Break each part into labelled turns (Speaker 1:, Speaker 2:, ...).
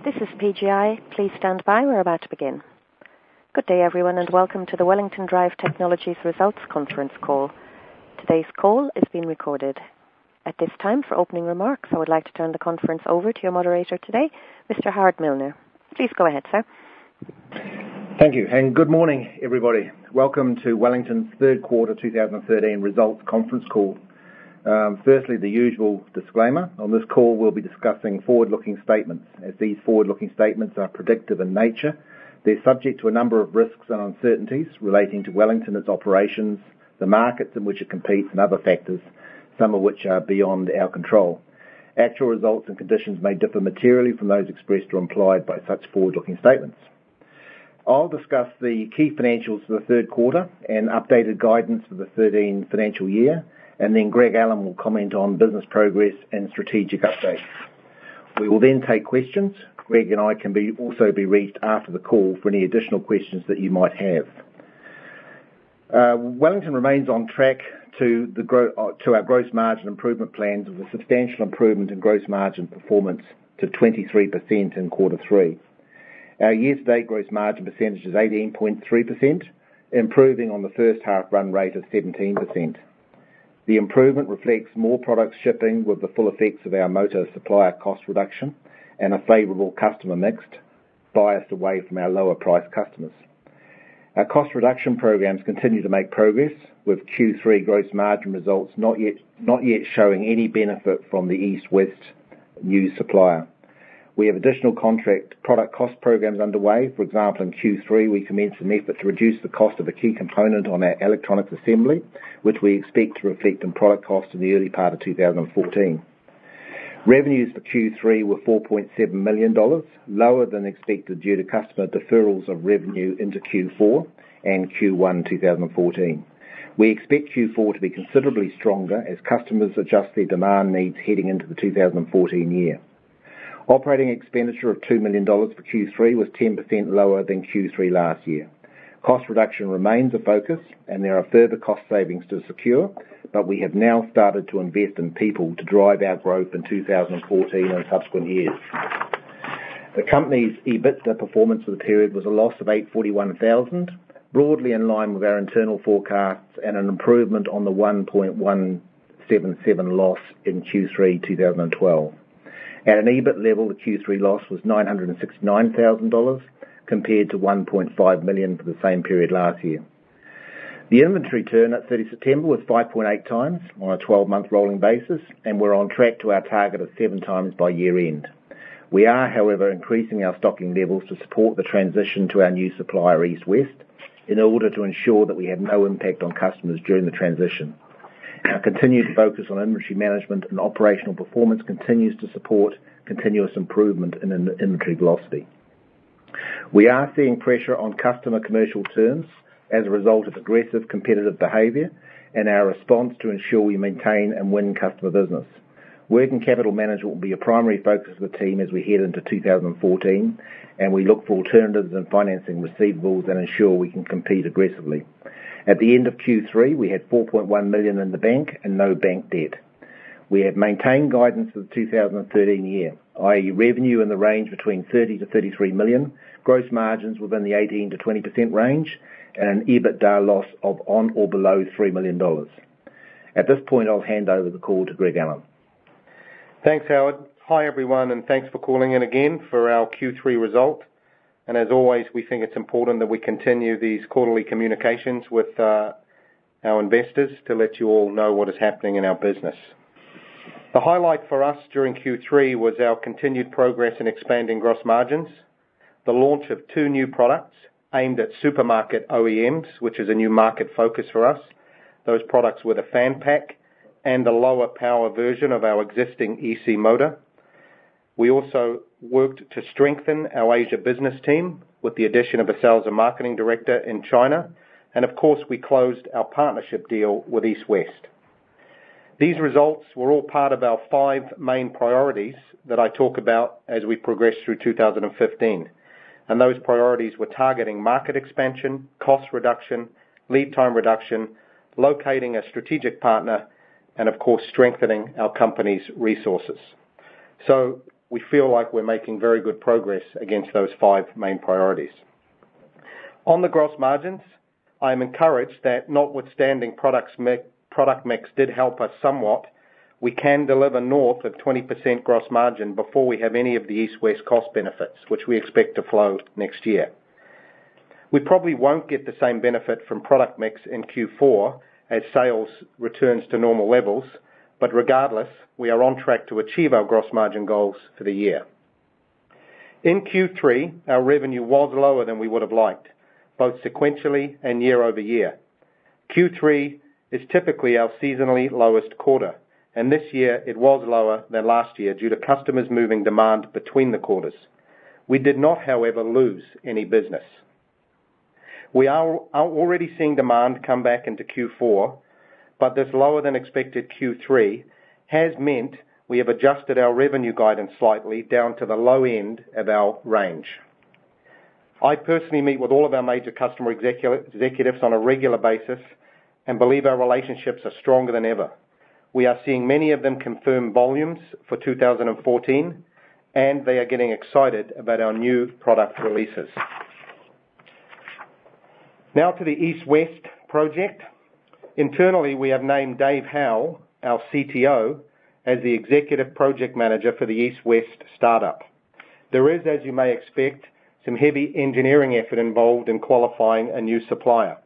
Speaker 1: This is PGI. Please stand by. We're about to begin. Good day, everyone, and welcome to the Wellington Drive Technologies Results Conference Call. Today's call is being recorded. At this time, for opening remarks, I would like to turn the conference over to your moderator today, Mr. Howard Milner. Please go ahead, sir.
Speaker 2: Thank you, and good morning, everybody. Welcome to Wellington's third quarter 2013 results conference call. Firstly, the usual disclaimer. On this call, we'll be discussing forward-looking statements. As these forward-looking statements are predictive in nature, they're subject to a number of risks and uncertainties relating to Wellington, its operations, the markets in which it competes, and other factors, some of which are beyond our control. Actual results and conditions may differ materially from those expressed or implied by such forward-looking statements. I'll discuss the key financials for the third quarter and updated guidance for the 2013 financial year, and then Greg Allen will comment on business progress and strategic updates. We will then take questions. Greg and I can also be reached after the call for any additional questions that you might have. Wellington remains on track to our gross margin improvement plans with a substantial improvement in gross margin performance to 23% in quarter three. Our year-to-date gross margin percentage is 18.3%, improving on the first half run rate of 17%. The improvement reflects more products shipping with the full effects of our motor supplier cost reduction and a favourable customer mix biased away from our lower price customers. Our cost reduction programs continue to make progress, with Q3 gross margin results not yet showing any benefit from the East-West new supplier. We have additional contract product cost programs underway. For example, in Q3, we commenced an effort to reduce the cost of a key component on our electronics assembly, which we expect to reflect in product costs in the early part of 2014. Revenues for Q3 were $4.7 million, lower than expected due to customer deferrals of revenue into Q4 and Q1 2014. We expect Q4 to be considerably stronger as customers adjust their demand needs heading into the 2014 year. Operating expenditure of $2 million for Q3 was 10% lower than Q3 last year. Cost reduction remains a focus, and there are further cost savings to secure, but we have now started to invest in people to drive our growth in 2014 and subsequent years. The company's EBITDA performance for the period was a loss of $841,000, broadly in line with our internal forecasts and an improvement on the $1.177 loss in Q3 2012. At an EBIT level, the Q3 loss was $969,000 compared to $1.5 million for the same period last year. The inventory turn at 30 September was 5.8 times on a 12-month rolling basis, and we're on track to our target of 7 times by year end. We are, however, increasing our stocking levels to support the transition to our new supplier East-West in order to ensure that we have no impact on customers during the transition. Our continued focus on inventory management and operational performance continues to support continuous improvement in inventory velocity. We are seeing pressure on customer commercial terms as a result of aggressive competitive behaviour and our response to ensure we maintain and win customer business. Working capital management will be a primary focus of the team as we head into 2014, and we look for alternatives in financing receivables and ensure we can compete aggressively. At the end of Q3, we had $4.1 million in the bank and no bank debt. We have maintained guidance for the 2013 year, i.e. revenue in the range between $30 to $33 million, gross margins within the 18 to 20% range, and an EBITDA loss of on or below $3 million. At this point, I'll hand over the call to Greg Allen.
Speaker 3: Thanks, Howard. Hi, everyone, and thanks for calling in again for our Q3 result. And as always, we think it's important that we continue these quarterly communications with our investors to let you all know what is happening in our business. The highlight for us during Q3 was our continued progress in expanding gross margins, the launch of 2 new products aimed at supermarket OEMs, which is a new market focus for us. Those products were the fan pack and the lower power version of our existing EC motor. We also worked to strengthen our Asia business team with the addition of a sales and marketing director in China. And of course, we closed our partnership deal with East-West. These results were all part of our 5 main priorities that I talk about as we progress through 2015. And those priorities were targeting market expansion, cost reduction, lead time reduction, locating a strategic partner, and of course, strengthening our company's resources. So we feel like we're making very good progress against those 5 main priorities. On the gross margins, I am encouraged that notwithstanding product mix did help us somewhat, we can deliver north of 20% gross margin before we have any of the East-West cost benefits, which we expect to flow next year. We probably won't get the same benefit from product mix in Q4 as sales returns to normal levels, but regardless, we are on track to achieve our gross margin goals for the year. In Q3, our revenue was lower than we would have liked, both sequentially and year over year. Q3 is typically our seasonally lowest quarter, and this year it was lower than last year due to customers moving demand between the quarters. We did not, however, lose any business. We are already seeing demand come back into Q4, but this lower than expected Q3 has meant we have adjusted our revenue guidance slightly down to the low end of our range. I personally meet with all of our major customer executives on a regular basis and believe our relationships are stronger than ever. We are seeing many of them confirm volumes for 2014, and they are getting excited about our new product releases. Now to the East-West project. Internally, we have named Dave Howell, our CTO, as the Executive Project Manager for the East-West startup. There is, as you may expect, some heavy engineering effort involved in qualifying a new supplier.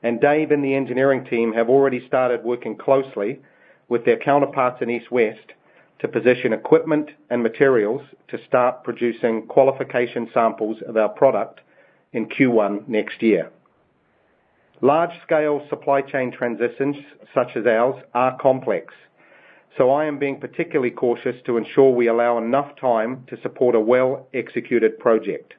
Speaker 3: And Dave and the engineering team have already started working closely with their counterparts in East-West to position equipment and materials to start producing qualification samples of our product in Q1 next year. Large-scale supply chain transitions such as ours are complex, so I am being particularly cautious to ensure we allow enough time to support a well-executed project.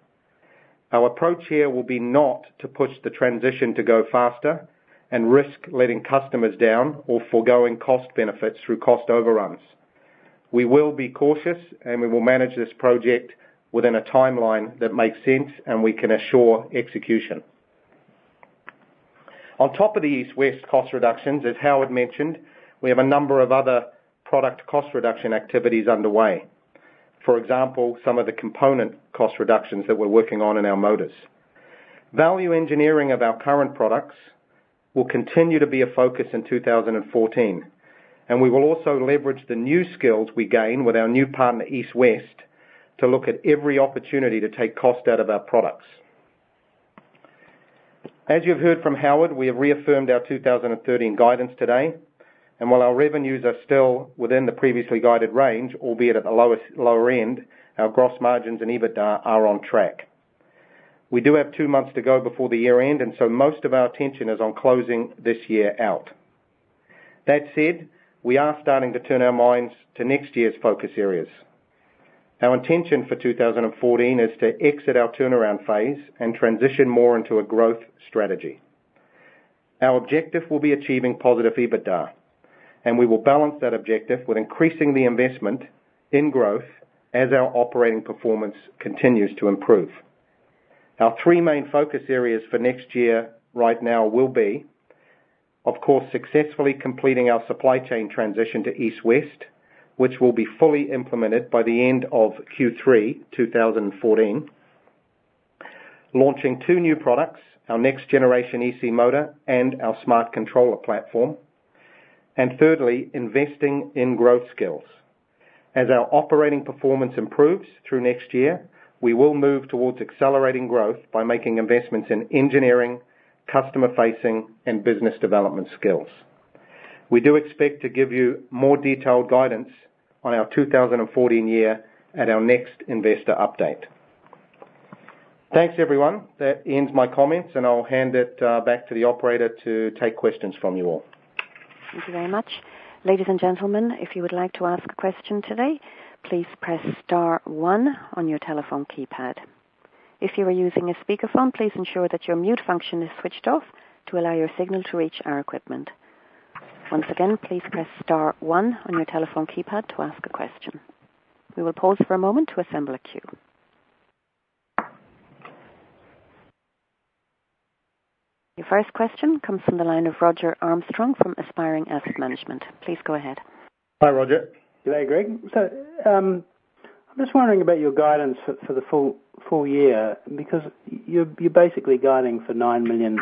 Speaker 3: Our approach here will be not to push the transition to go faster and risk letting customers down or foregoing cost benefits through cost overruns. We will be cautious and we will manage this project within a timeline that makes sense and we can assure execution. On top of the East-West cost reductions, as Howard mentioned, we have a number of other product cost reduction activities underway. For example, some of the component cost reductions that we're working on in our motors. Value engineering of our current products will continue to be a focus in 2014, and we will also leverage the new skills we gain with our new partner East-West to look at every opportunity to take cost out of our products. As you've heard from Howard, we have reaffirmed our 2013 guidance today, and while our revenues are still within the previously guided range, albeit at the lower end, our gross margins and EBITDA are on track. We do have 2 months to go before the year end, and so most of our attention is on closing this year out. That said, we are starting to turn our minds to next year's focus areas. Our intention for 2014 is to exit our turnaround phase and transition more into a growth strategy. Our objective will be achieving positive EBITDA, and we will balance that objective with increasing the investment in growth as our operating performance continues to improve. Our 3 main focus areas for next year right now will be, of course, successfully completing our supply chain transition to East-West, which will be fully implemented by the end of Q3 2014, launching 2 new products, our next generation EC motor and our smart controller platform, and thirdly, investing in growth skills. As our operating performance improves through next year, we will move towards accelerating growth by making investments in engineering, customer-facing, and business development skills. We do expect to give you more detailed guidance on our 2014 year at our next investor update. Thanks, everyone. That ends my comments, and I'll hand it back to the operator to take questions from you all.
Speaker 1: Thank you very much. Ladies and gentlemen, if you would like to ask a question today, please press star 1 on your telephone keypad. If you are using a speakerphone, please ensure that your mute function is switched off to allow your signal to reach our equipment. Once again, please press star 1 on your telephone keypad to ask a question. We will pause for a moment to assemble a queue. Your first question comes from the line of Roger Armstrong from Aspiring Asset Management. Please go ahead.
Speaker 3: Hi, Roger.
Speaker 4: G'day, Greg. So, I'm just wondering about your guidance for the full year, because you're basically guiding for 9 million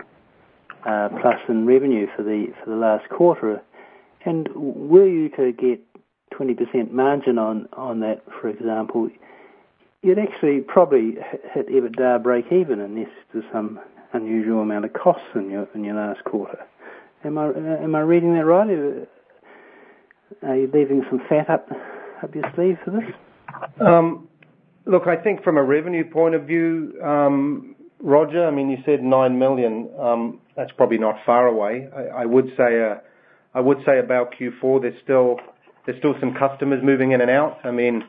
Speaker 4: plus in revenue for the last quarter, and were you to get 20% margin on that, for example, you'd actually probably hit EBITDA break even unless there's some unusual amount of costs in your last quarter. Am I reading that right? Are you leaving some fat up your sleeve for this?
Speaker 3: Look, I think from a revenue point of view, Roger, I mean, you said 9 million. That's probably not far away. I would say about Q4, there's still some customers moving in and out. I mean,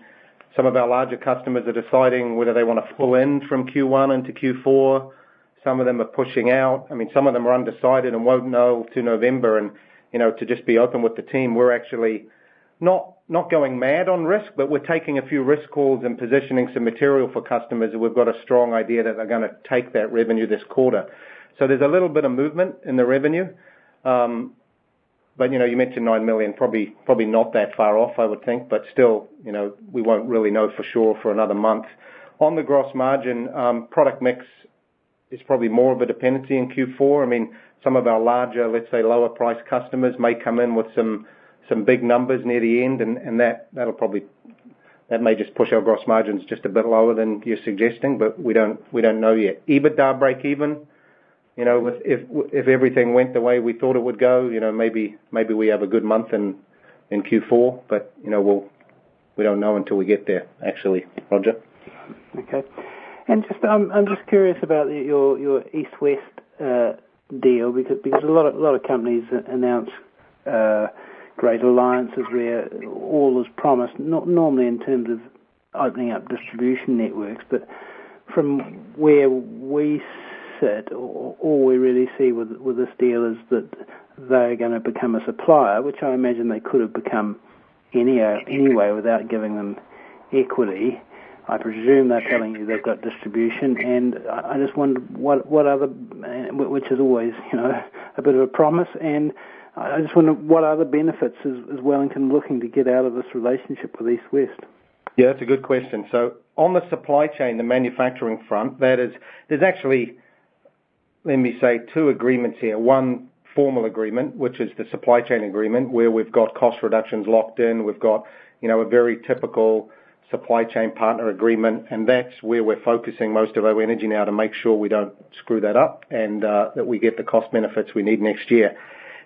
Speaker 3: some of our larger customers are deciding whether they want to pull in from Q1 into Q4. Some of them are pushing out. I mean, some of them are undecided and won't know to November. And, to just be open with the team, we're actually not going mad on risk, but we're taking a few risk calls and positioning some material for customers, and we've got a strong idea that they're going to take that revenue this quarter. So there's a little bit of movement in the revenue. But, you mentioned 9 million, probably not that far off, I would think, but still, we won't really know for sure for another month. On the gross margin, product mix is probably more of a dependency in Q4. I mean, some of our larger, let's say, lower price customers may come in with some big numbers near the end, and that may just push our gross margins just a bit lower than you're suggesting, but we don't know yet. EBITDA break even, if everything went the way we thought it would go, maybe we have a good month in Q4, but we don't know until we get there, actually, Roger.
Speaker 4: Okay, and I'm just curious about your East-West deal, because a lot of companies announce great alliances where all is promised, not normally in terms of opening up distribution networks, but from where we sit, all we really see with this deal is that they're going to become a supplier, which I imagine they could have become anyway without giving them equity. I presume they're telling you they've got distribution, and I just wonder what other, which is always, a bit of a promise, and I just wonder what other benefits is Wellington looking to get out of this relationship with East-West?
Speaker 3: Yeah, that's a good question. So on the supply chain, the manufacturing front, there's actually, let me say, two agreements here. One formal agreement, which is the supply chain agreement, where we've got cost reductions locked in. We've got, a very typical supply chain partner agreement, and that's where we're focusing most of our energy now to make sure we don't screw that up and that we get the cost benefits we need next year.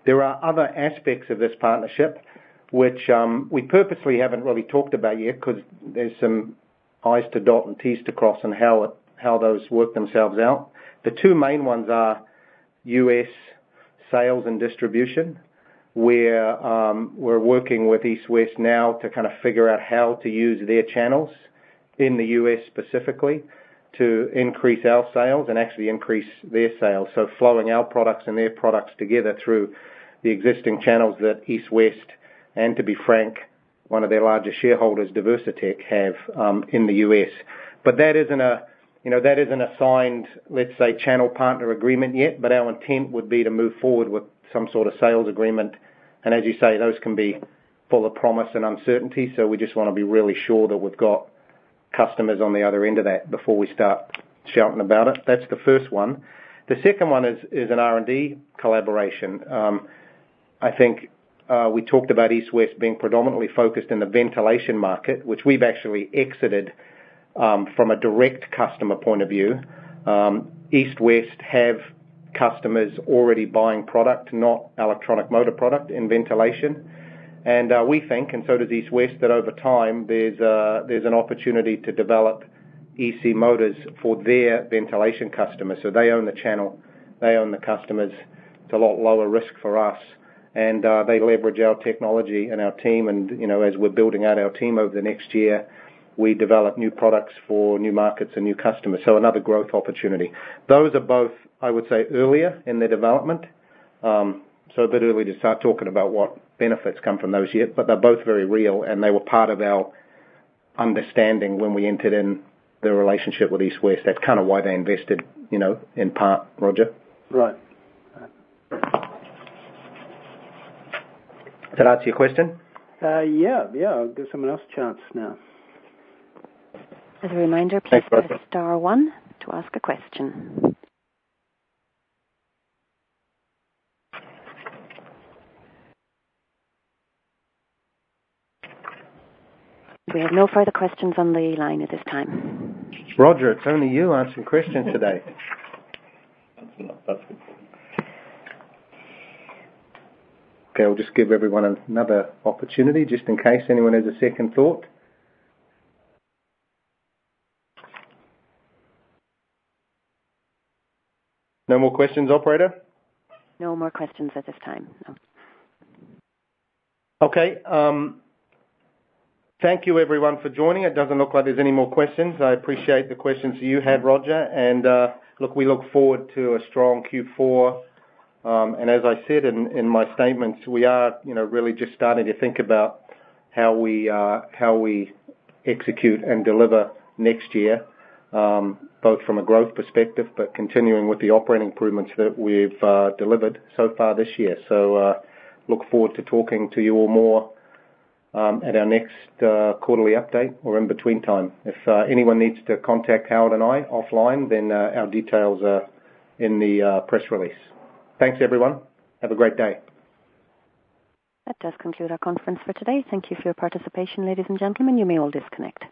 Speaker 3: There are other aspects of this partnership which we purposely haven't really talked about yet, because there's some I's to dot and T's to cross on how those work themselves out. The two main ones are US sales and distribution, where we're working with East-West now to kind of figure out how to use their channels in the US specifically to increase our sales and actually increase their sales. So flowing our products and their products together through the existing channels that East-West, and to be frank, one of their largest shareholders, Diversitech, have in the US. But that isn't a signed, let's say, channel partner agreement yet, but our intent would be to move forward with some sort of sales agreement. And as you say, those can be full of promise and uncertainty, so we just want to be really sure that we've got customers on the other end of that before we start shouting about it. That's the first one. The second one is an R&D collaboration. I think we talked about East-West being predominantly focused in the ventilation market, which we've actually exited from a direct customer point of view. East-West have customers already buying product, not electronic motor product, in ventilation. And we think, and so does East-West, that over time there's an opportunity to develop EC motors for their ventilation customers. So they own the channel, they own the customers. It's a lot lower risk for us. And they leverage our technology and our team. And, as we're building out our team over the next year, we develop new products for new markets and new customers. So another growth opportunity. Those are both, I would say, earlier in their development. So a bit early to start talking about what benefits come from those yet, but they're both very real, and they were part of our understanding when we entered in the relationship with East-West. That's kind of why they invested, in part, Roger.
Speaker 4: Right.
Speaker 3: Does that answer your question?
Speaker 4: Yeah. I'll give someone else a chance now.
Speaker 1: As a reminder, please press star 1 to ask a question. We have no further questions on the line at this time.
Speaker 3: Roger, it's only you answering questions today. Okay, I'll just give everyone another opportunity, just in case anyone has a second thought. No more questions, operator?
Speaker 1: No more questions at this time. No.
Speaker 3: Okay. Thank you, everyone, for joining. It doesn't look like there's any more questions. I appreciate the questions you had, Roger. And we look forward to a strong Q4. And as I said in my statements, we are, really just starting to think about how we execute and deliver next year, both from a growth perspective, but continuing with the operating improvements that we've delivered so far this year. So look forward to talking to you all more at our next quarterly update or in between time. If anyone needs to contact Howard and I offline, then our details are in the press release. Thanks, everyone. Have a great day.
Speaker 1: That does conclude our conference for today. Thank you for your participation, ladies and gentlemen. You may all disconnect.